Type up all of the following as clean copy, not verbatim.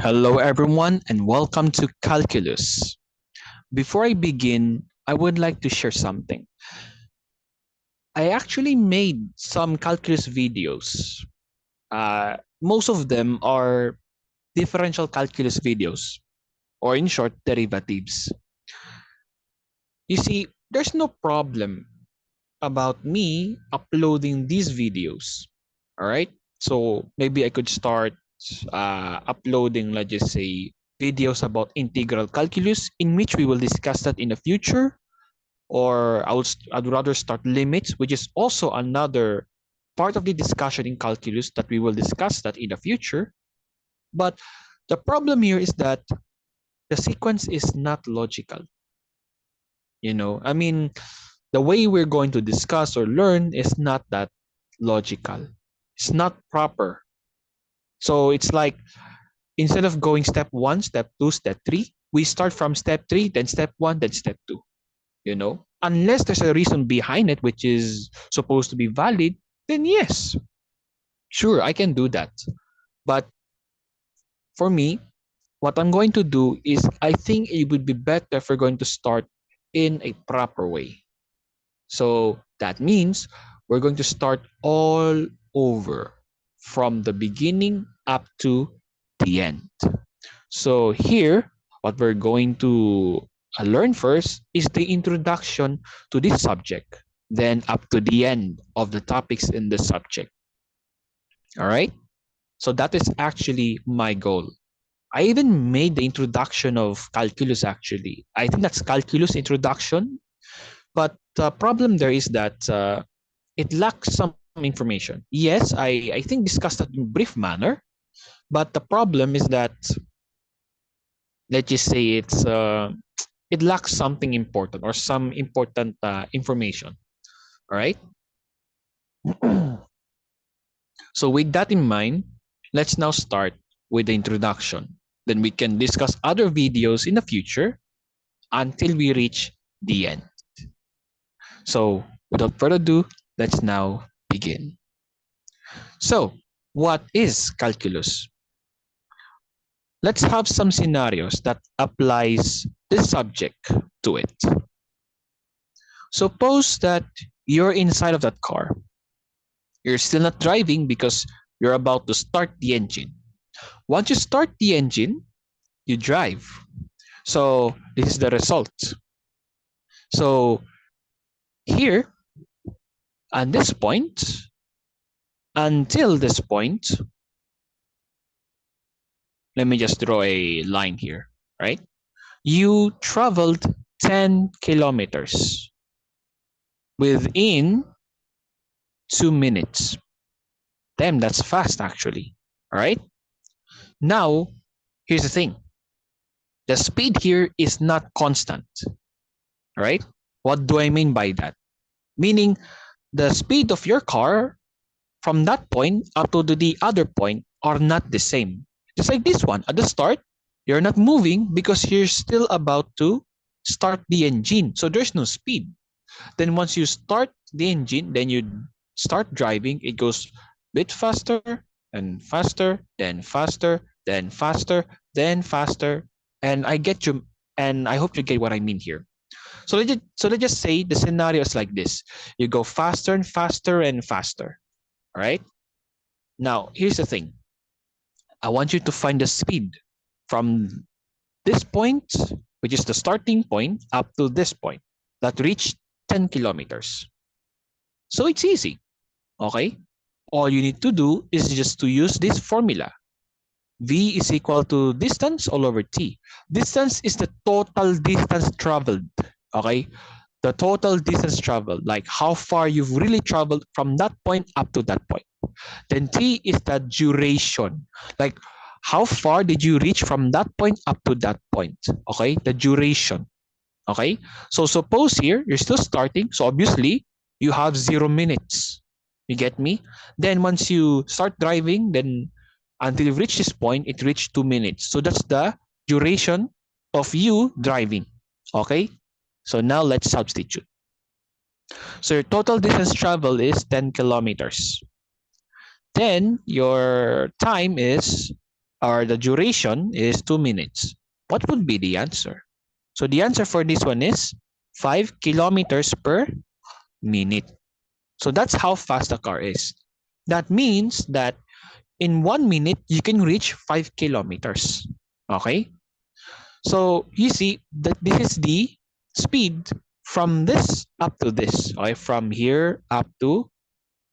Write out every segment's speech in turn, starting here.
Hello, everyone, and welcome to Calculus. Before I begin, I would like to share something. I actually made some calculus videos. Most of them are differential calculus videos, or in short, derivatives. You see, there's no problem about me uploading these videos. All right. So maybe I could start uploading, let's just say, videos about integral calculus, in which we will discuss that in the future. Or I'd rather start limits, which is also another part of the discussion in calculus that we will discuss that in the future. But the problem here is that the sequence is not logical. I mean, the way we're going to discuss or learn is not that logical. It's not proper. So it's like instead of going step one, step two, step three, we start from step three, then step one, then step two. Unless there's a reason behind it, which is supposed to be valid, then yes, sure, I can do that. But for me, what I'm going to do is I think it would be better if we're going to start in a proper way. So that means we're going to start all over from the beginning up to the end. So here, what we're going to learn first is the introduction to this subject, then up to the end of the topics in the subject. All right? So that is actually my goal. I even made the introduction of calculus actually. I think that's calculus introduction. But the problem there is that it lacks some information. Yes, I think discussed that in brief manner, but the problem is that let's just say it lacks something important or some important information. All right. So with that in mind, let's now start with the introduction. Then we can discuss other videos in the future until we reach the end. So without further ado, let's now begin. So what is calculus? Let's have some scenarios that applies this subject to it. Suppose that you're inside of that car. You're still not driving because you're about to start the engine. Once you start the engine, you drive. So this is the result. So here, at this point, until this point, let me just draw a line here, right? You traveled 10 kilometers within 2 minutes. Damn, that's fast actually. All right. Now, here's the thing. The speed here is not constant. All right. What do I mean by that? Meaning the speed of your car from that point up to the other point are not the same. Just like this one, at the start, you're not moving because you're still about to start the engine. So there's no speed. Then once you start the engine, then you start driving, it goes a bit faster and faster, then faster, then faster, then faster. And I get you, and I hope you get what I mean here. So let's just say the scenario is like this. You go faster and faster and faster. All right. Now, here's the thing. I want you to find the speed from this point, which is the starting point, up to this point that reached 10 kilometers. So it's easy. Okay. All you need to do is just to use this formula. V is equal to distance all over T. Distance is the total distance traveled. Okay. The total distance traveled, like how far you've really traveled from that point up to that point. Then T is the duration, like how far did you reach from that point up to that point. Okay, the duration. Okay, so suppose here you're still starting, so obviously you have 0 minutes. You get me? Then once you start driving, then until you reach this point, it reached 2 minutes. So that's the duration of you driving. Okay, so now let's substitute. So your total distance traveled is 10 kilometers. Then your time is or the duration is 2 minutes, what would be the answer? So the answer for this one is 5 kilometers per minute. So that's how fast the car is. That means that in 1 minute, you can reach 5 kilometers. Okay? So you see that this is the speed from this up to this. Okay? From here up to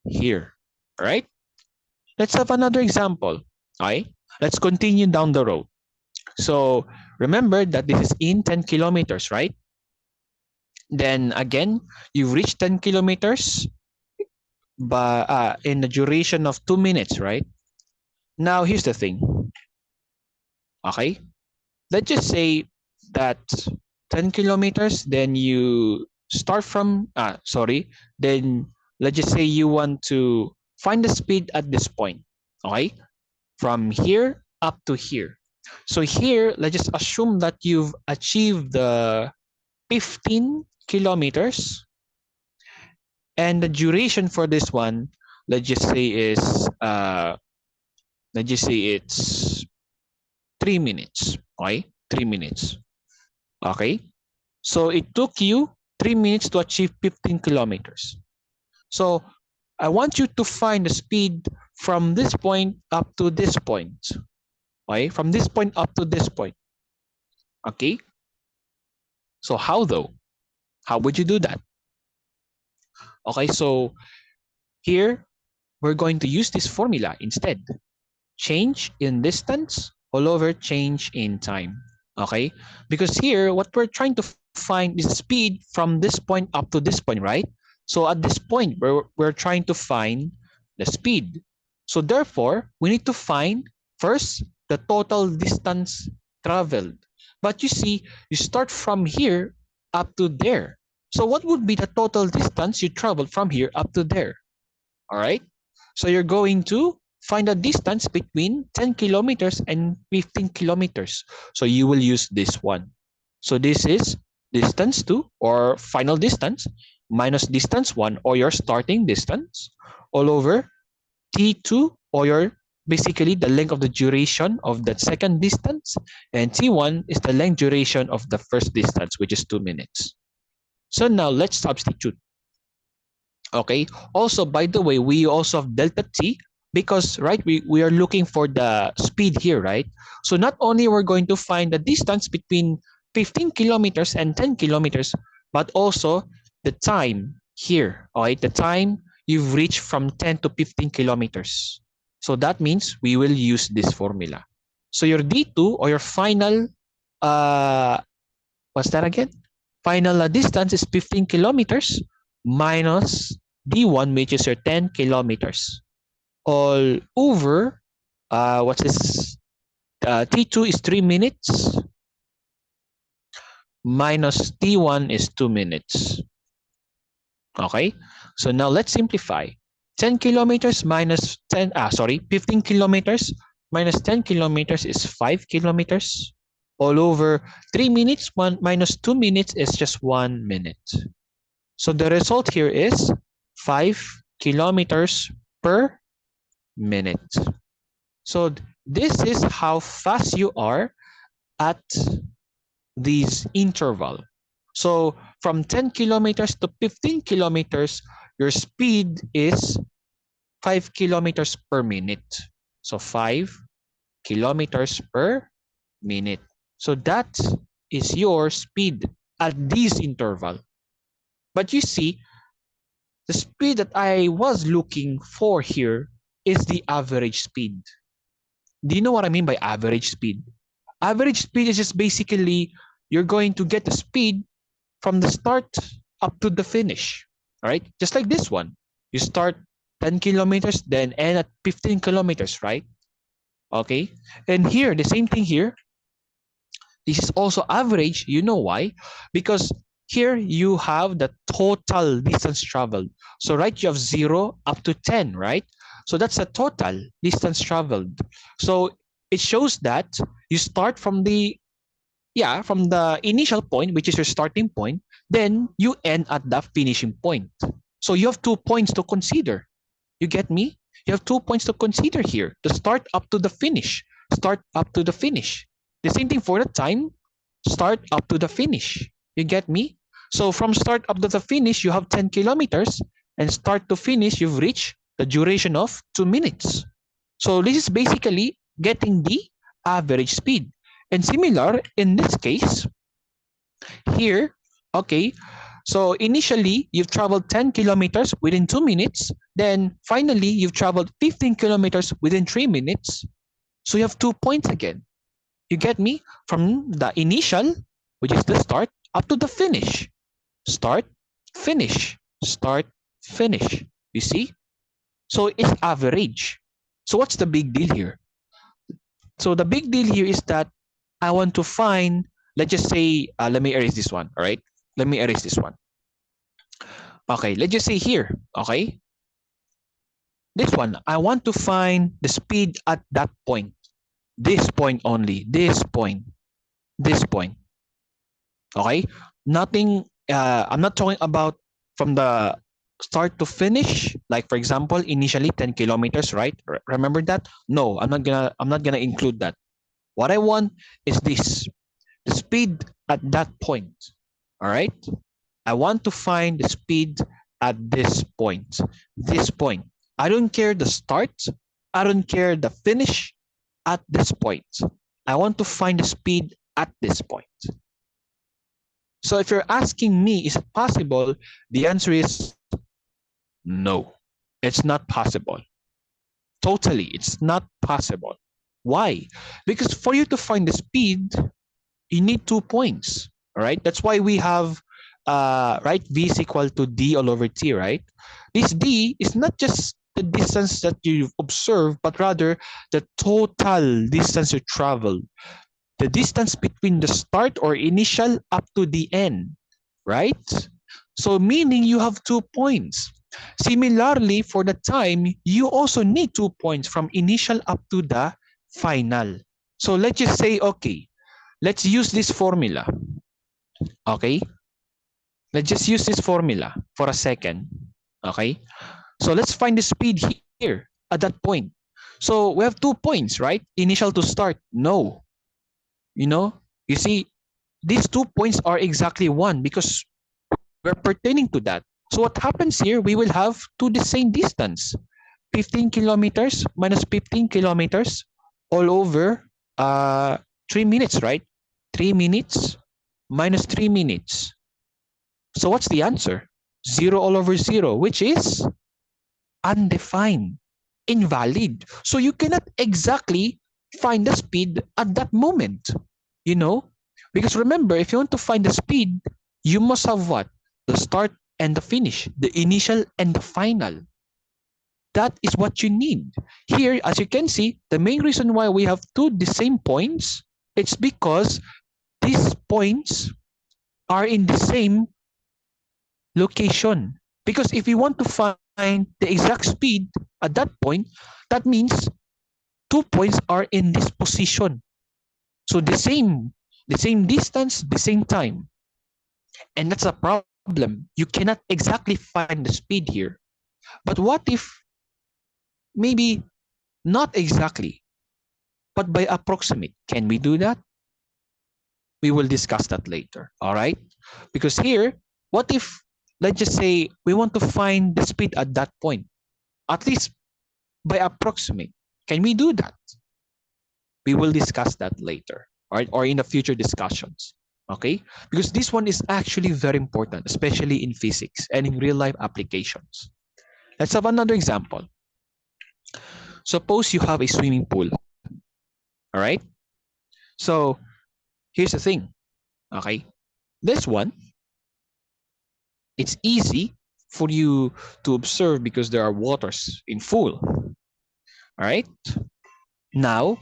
here. All right? Let's have another example. Okay? Let's continue down the road. So remember that this is in 10 kilometers, right? Then again, you've reached 10 kilometers in the duration of 2 minutes, right? Now, here's the thing. Okay? Let's just say that 10 kilometers, then you start from, then let's just say you want to find the speed at this point. Okay? From here up to here. So here, let's just assume that you've achieved the 15 kilometers, and the duration for this one, let's just say it's 3 minutes. Okay? 3 minutes. Okay? So it took you 3 minutes to achieve 15 kilometers. So I want you to find the speed from this point up to this point. Okay? From this point up to this point. Okay? So how though? How would you do that? Okay, so here we're going to use this formula instead. Change in distance all over change in time. Okay, because here what we're trying to find is speed from this point up to this point, right? So at this point we're trying to find the speed. So therefore we need to find first the total distance traveled. But you see, you start from here up to there. So what would be the total distance you traveled from here up to there? All right, so you're going to find a distance between 10 kilometers and 15 kilometers. So you will use this one. So this is distance 2 or final distance minus distance 1 or your starting distance all over T2 or your basically the length of the duration of that second distance, and T1 is the length duration of the first distance, which is 2 minutes. So now let's substitute. Okay, also by the way, we also have delta T because right we are looking for the speed here, right? So not only we're going to find the distance between 15 kilometers and 10 kilometers, but also the time here. All right, the time you've reached from 10 to 15 kilometers. So that means we will use this formula. So your D2 or your final what's that again? Final distance is 15 kilometers minus D1, which is your 10 kilometers, all over, what's this? T2 is 3 minutes minus T1 is 2 minutes. Okay, so now let's simplify. 10 kilometers minus 15 kilometers minus 10 kilometers is 5 kilometers. All over 3 minutes, 1 minus 2 minutes is just 1 minute. So the result here is 5 kilometers per minute. So this is how fast you are at this interval. So from 10 kilometers to 15 kilometers, your speed is 5 kilometers per minute. So 5 kilometers per minute. So that is your speed at this interval. But you see, the speed that I was looking for here is the average speed. Do you know what I mean by average speed? Average speed is just basically you're going to get the speed from the start up to the finish. All right, just like this one. You start 10 kilometers, then end at 15 kilometers, right? Okay, and here, the same thing here. This is also average. You know why? Because here you have the total distance traveled. So right, you have 0 up to 10, right? So that's the total distance traveled. So it shows that you start from the initial point, which is your starting point, then you end at the finishing point. So you have 2 points to consider. You get me? You have 2 points to consider here, the start up to the finish. start up to the finish. The same thing for the time, start up to the finish. You get me? So from start up to the finish, you have 10 kilometers, and start to finish, you've reached the duration of 2 minutes. So this is basically getting the average speed. And similar in this case, here, okay, so initially you've traveled 10 kilometers within 2 minutes, then finally you've traveled 15 kilometers within 3 minutes. So you have 2 points again. You get me? From the initial, which is the start, up to the finish. Start, finish, start, finish. You see? So it's average. So what's the big deal here? So the big deal here is that I want to find, let's just say, let me erase this one, all right? Let me erase this one. Okay, let's just say here, okay? This one, I want to find the speed at that point. This point only, this point, this point. Okay? Nothing, I'm not talking about from the start to finish, like for example, initially 10 kilometers, right? Remember that? No, I'm not gonna include that. What I want is this, the speed at that point. All right? I want to find the speed at this point. This point. I don't care the start. I don't care the finish at this point. I want to find the speed at this point. So if you're asking me, is it possible? The answer is no. It's not possible. Totally, it's not possible. Why? Because for you to find the speed, you need 2 points. All right. That's why we have right, v is equal to d all over t, right? This d is not just the distance that you observe, but rather the total distance you travel, the distance between the start or initial up to the end, right? So meaning you have 2 points. Similarly, for the time, you also need 2 points from initial up to the final. So let's just say, okay, let's use this formula. Okay? Let's just use this formula for a second. Okay? So let's find the speed here at that point. So we have 2 points, right? Initial to start. No. You know, you see, these 2 points are exactly 1 because we're pertaining to that. So what happens here, we will have to the same distance. 15 kilometers minus 15 kilometers all over 3 minutes, right? 3 minutes minus 3 minutes. So what's the answer? 0 all over 0, which is undefined, invalid. So you cannot exactly find the speed at that moment, you know? Because remember, if you want to find the speed, you must have what? The start and the finish, the initial and the final. That is what you need. Here, as you can see, the main reason why we have the same points, it's because these points are in the same location. Because if you want to find the exact speed at that point, that means 2 points are in this position. So the same distance, the same time. And that's a problem. You cannot exactly find the speed here. But what if maybe not exactly, but by approximate? Can we do that? We will discuss that later, all right? Because here, what if, let's just say, we want to find the speed at that point, at least by approximate. Can we do that? We will discuss that later, all right? Or in the future discussions, okay? Because this one is actually very important, especially in physics and in real life applications. Let's have another example. Suppose you have a swimming pool, all right? So here's the thing, okay? This one, it's easy for you to observe because there are waters in full, all right? Now,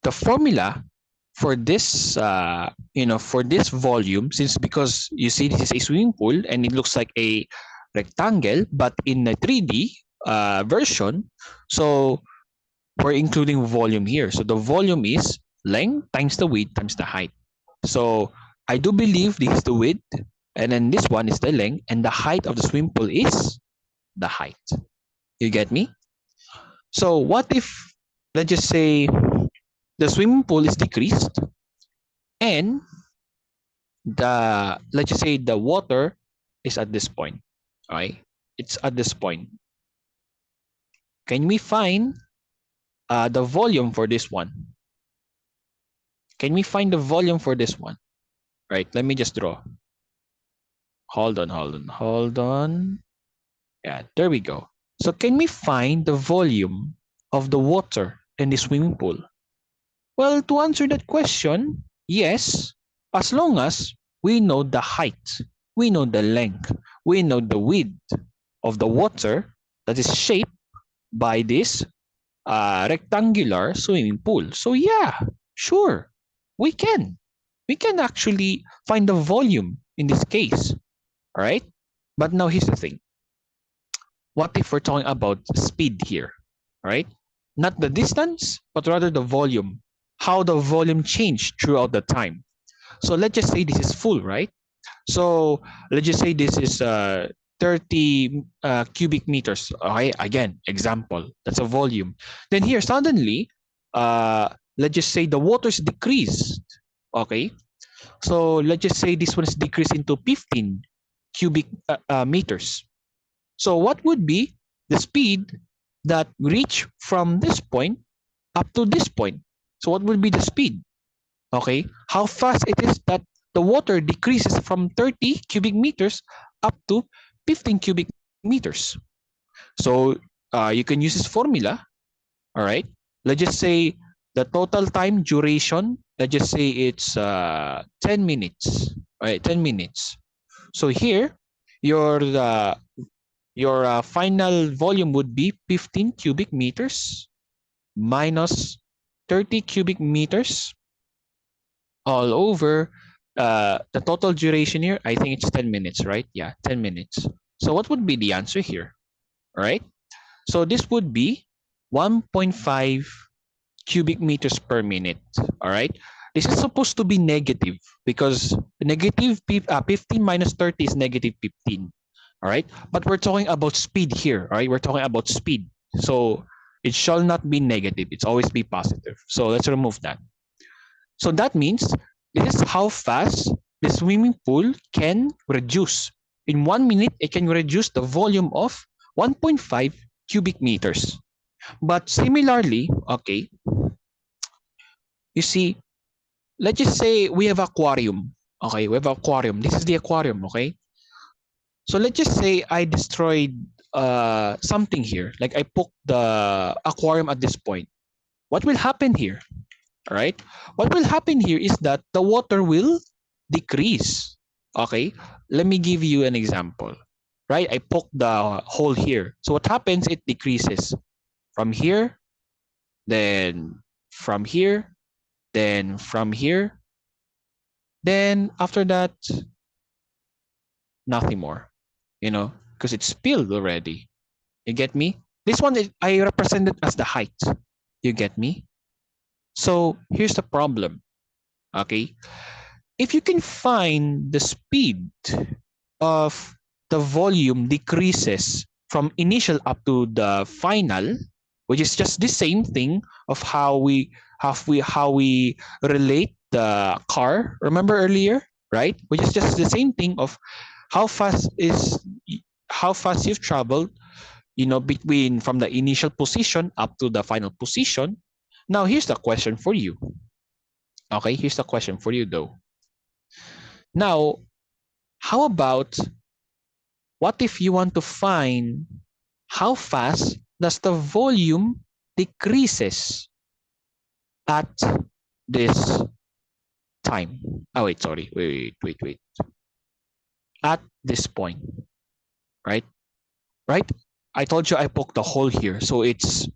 the formula for this, for this volume, since because you see this is a swimming pool and it looks like a rectangle, but in a 3D version, so we're including volume here. So the volume is length times the width times the height. So I do believe this is the width, and then this one is the length, and the height of the swimming pool is the height. You get me? So what if, let's just say, the swimming pool is decreased and let's just say the water is at this point, right? It's at this point. Can we find the volume for this one? Can we find the volume for this one? Right, let me just draw. Hold on. Yeah, there we go. So can we find the volume of the water in the swimming pool? Well, to answer that question, yes, as long as we know the height, we know the length, we know the width of the water that is shaped by this rectangular swimming pool. So yeah, sure, we can. We can actually find the volume in this case, all right? But now here's the thing. What if we're talking about speed here, right? Not the distance, but rather the volume, how the volume changed throughout the time. So let's just say this is full, right? So let's just say this is 30 cubic meters. Okay, again, example, that's a volume. Then here suddenly, let's just say the water's decreased. Okay, so let's just say this one is decreased into 15 cubic meters. So what would be the speed that reach from this point up to this point? So what would be the speed? Okay, how fast it is that the water decreases from 30 cubic meters up to 15 cubic meters. So you can use this formula, all right? Let's just say the total time duration, let's just say it's 10 minutes, all right, 10 minutes. So here, your final volume would be 15 cubic meters minus 30 cubic meters all over the total duration here. I think it's 10 minutes, right? Yeah, 10 minutes. So what would be the answer here? All right. So this would be 1.5 cubic meters per minute. All right. This is supposed to be negative because negative 15 minus 30 is negative 15. All right. But we're talking about speed here. All right. We're talking about speed. So it shall not be negative. It's always be positive. So let's remove that. So that means this is how fast the swimming pool can reduce. In 1 minute, it can reduce the volume of 1.5 cubic meters. But similarly, okay, you see, let's just say we have aquarium. Okay, we have aquarium. This is the aquarium, okay? So let's just say I destroyed something here. Like I poked the aquarium at this point. What will happen here? All right. What will happen here is that the water will decrease. Okay. Let me give you an example. Right. I poked the hole here. So what happens? It decreases from here, then from here, then from here. Then after that, nothing more, because it's spilled already. You get me? This one, I represent it as the height. You get me? So here's the problem. Okay. If you can find the speed of the volume decreases from initial up to the final, which is just the same thing of how we relate the car. Remember earlier, right? Which is just the same thing of how fast you've traveled, between from the initial position up to the final position. Now here's the question for you. Okay, here's the question for you though. Now, how about what if you want to find how fast does the volume decreases at this time? Oh, wait, sorry. Wait. At this point, right? Right? I told you I poked the hole here. So it's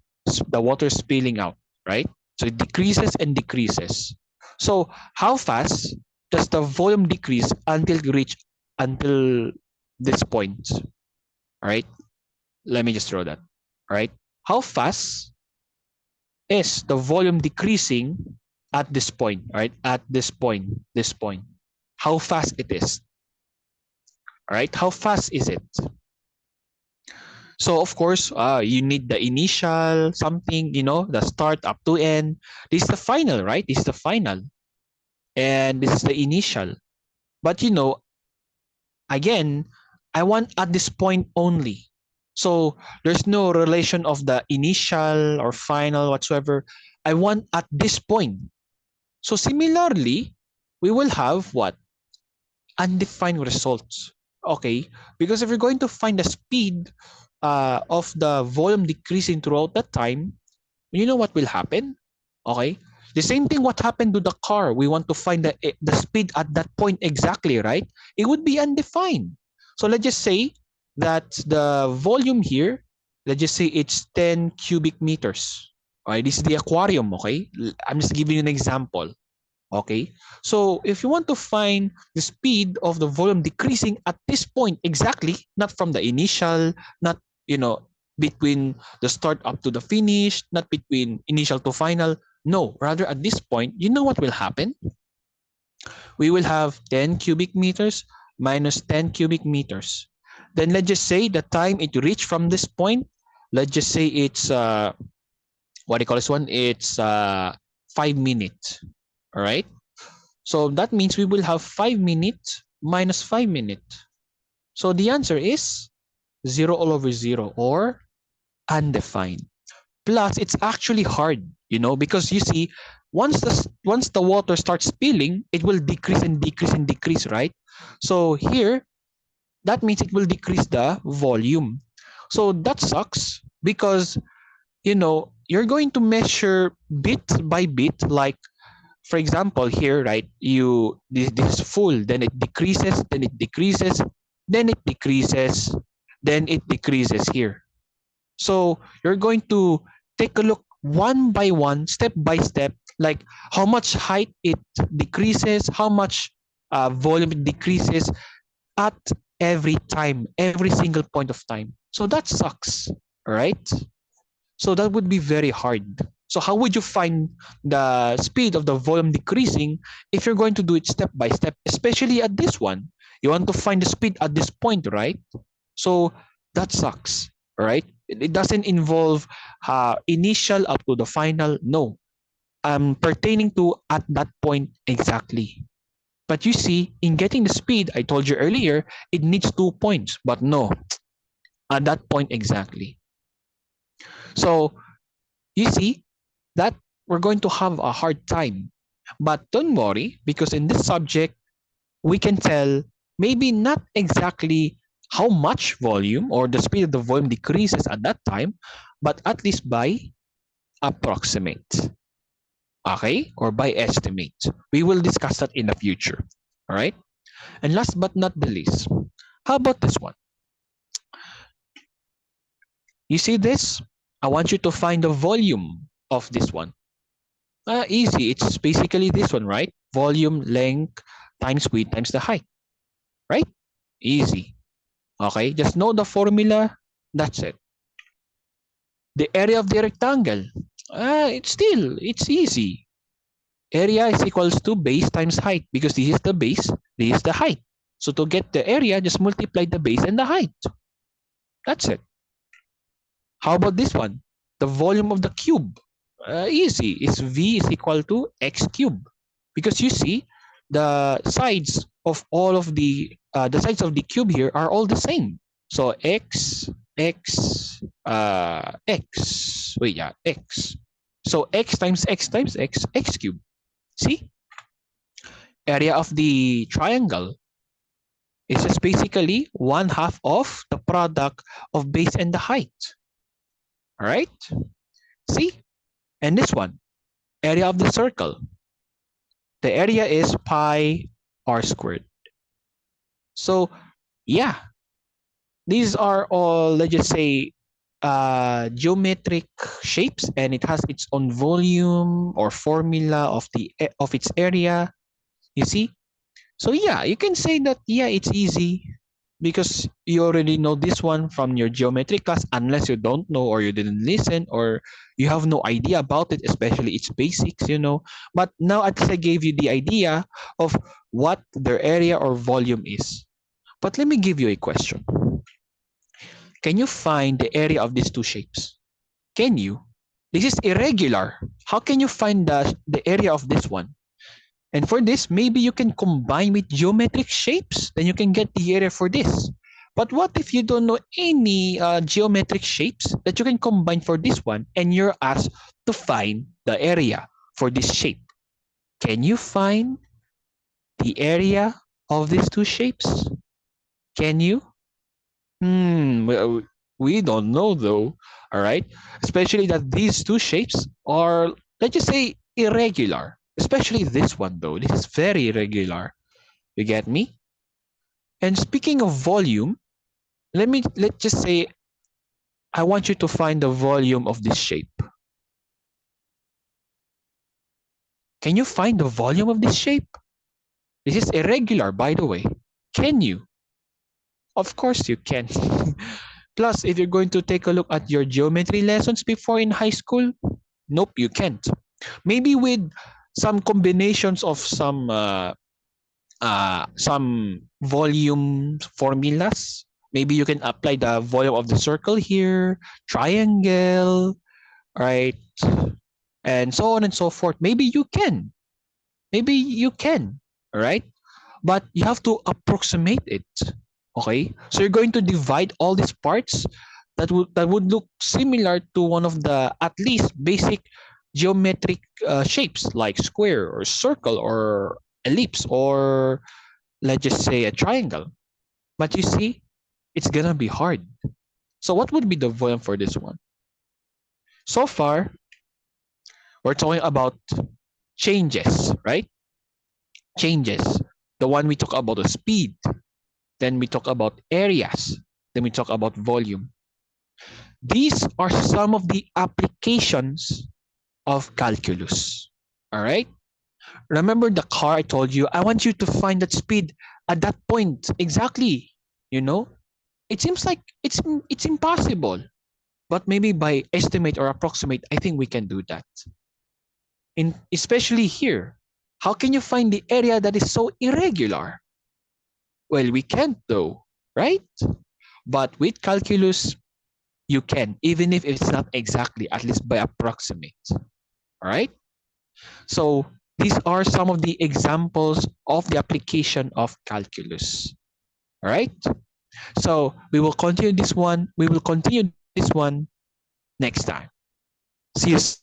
the water spilling out, right? So it decreases and decreases. So how fast does the volume decrease until this point? All right. Let me just draw that. All right. How fast is the volume decreasing at this point? All right. At this point. How fast it is? All right. How fast is it? So of course, you need the initial something, the start up to end. This is the final, right? This is the final, and this is the initial. But again, I want at this point only. So there's no relation of the initial or final whatsoever. I want at this point. So similarly, we will have what? Undefined results. Okay, because if you're going to find the speed of the volume decreasing throughout that time, you know what will happen? Okay, the same thing what happened to the car. We want to find the speed at that point exactly, right? It would be undefined. So let's just say that the volume here, let's just say it's 10 cubic meters. Okay, this is the aquarium. Okay, I'm just giving you an example. Okay, so if you want to find the speed of the volume decreasing at this point exactly, not from the initial, not between the start up to the finish, not between initial to final, no, rather at this point, you know what will happen? We will have 10 cubic meters minus 10 cubic meters. Then let's just say the time it reached from this point, let's just say it's what do you call this one? It's 5 minutes. All right. So that means we will have 5 minutes minus 5 minutes. So the answer is 0 all over 0 or undefined. Plus, it's actually hard, because you see, once the water starts spilling, it will decrease and decrease and decrease, right? So here, that means it will decrease the volume. So that sucks because, you're going to measure bit by bit, like for example here, right, this is full, then it decreases, then it decreases, then it decreases, then it decreases here. So you're going to take a look one by one, step by step, like how much height it decreases, how much volume it decreases at every time, every single point of time. So that sucks, right? So that would be very hard. So how would you find the speed of the volume decreasing if you're going to do it step by step, especially at this one? You want to find the speed at this point, right? So that sucks, right? It doesn't involve initial up to the final. No, pertaining to at that point exactly. But you see, in getting the speed, I told you earlier, it needs 2 points, but no, at that point exactly. So you see that we're going to have a hard time. But don't worry, because in this subject, we can tell maybe not exactly how much volume or the speed of the volume decreases at that time, but at least by approximate, okay, or by estimate. We will discuss that in the future, all right? And last but not the least, how about this one? You see this? I want you to find the volume of this one. Easy. It's basically this one, right? Volume, length, times width, times the height, right? Easy. Okay, just know the formula. That's it. The area of the rectangle. It's easy. Area is equals to base times height because this is the base, this is the height. So to get the area, just multiply the base and the height. That's it. How about this one? The volume of the cube. Easy. It's V is equal to x cube. Because you see, the sides of all of the sides of the cube here are all the same. So x, x, x. Wait, yeah, x. So x times x times x, x cube. See? Area of the triangle is just basically 1/2 of the product of base and the height. All right? See? And this one, area of the circle. The area is pi r squared. So, yeah, these are all, let's just say, geometric shapes, and it has its own volume or formula of its area. You see? So yeah, you can say that, yeah, it's easy because you already know this one from your geometry class, unless you don't know or you didn't listen or you have no idea about it, especially its basics, But now at least I gave you the idea of what their area or volume is. But let me give you a question. Can you find the area of these two shapes? Can you? This is irregular. How can you find the area of this one? And for this, maybe you can combine with geometric shapes. Then you can get the area for this. But what if you don't know any geometric shapes that you can combine for this one and you're asked to find the area for this shape? Can you find the area of these two shapes? Can you? Well, we don't know though. All right. Especially that these two shapes are, let's just say, irregular. Especially this one though. This is very irregular. You get me? And speaking of volume, let's just say I want you to find the volume of this shape. Can you find the volume of this shape? This is irregular, by the way. Can you? Of course you can. Plus, if you're going to take a look at your geometry lessons before in high school, nope, you can't. Maybe with some combinations of some volume formulas. Maybe you can apply the volume of the circle here, triangle, right? And so on and so forth. Maybe you can. Maybe you can, all right? But you have to approximate it. Okay? So you're going to divide all these parts that would look similar to one of the at least basic geometric shapes like square or circle or ellipse or let's just say a triangle. But you see, it's gonna be hard. So what would be the volume for this one? So far, we're talking about changes, right? Changes. The one we talk about the speed, then we talk about areas, then we talk about volume. These are some of the applications of calculus. All right? Remember the car I told you, I want you to find that speed at that point exactly, you know? It seems like it's impossible. But maybe by estimate or approximate, I think we can do that. Especially here, how can you find the area that is so irregular? Well, we can't though, right? But with calculus, you can, even if it's not exactly, at least by approximate. All right? So these are some of the examples of the application of calculus. All right? So we will continue this one. We will continue this one next time. See you soon.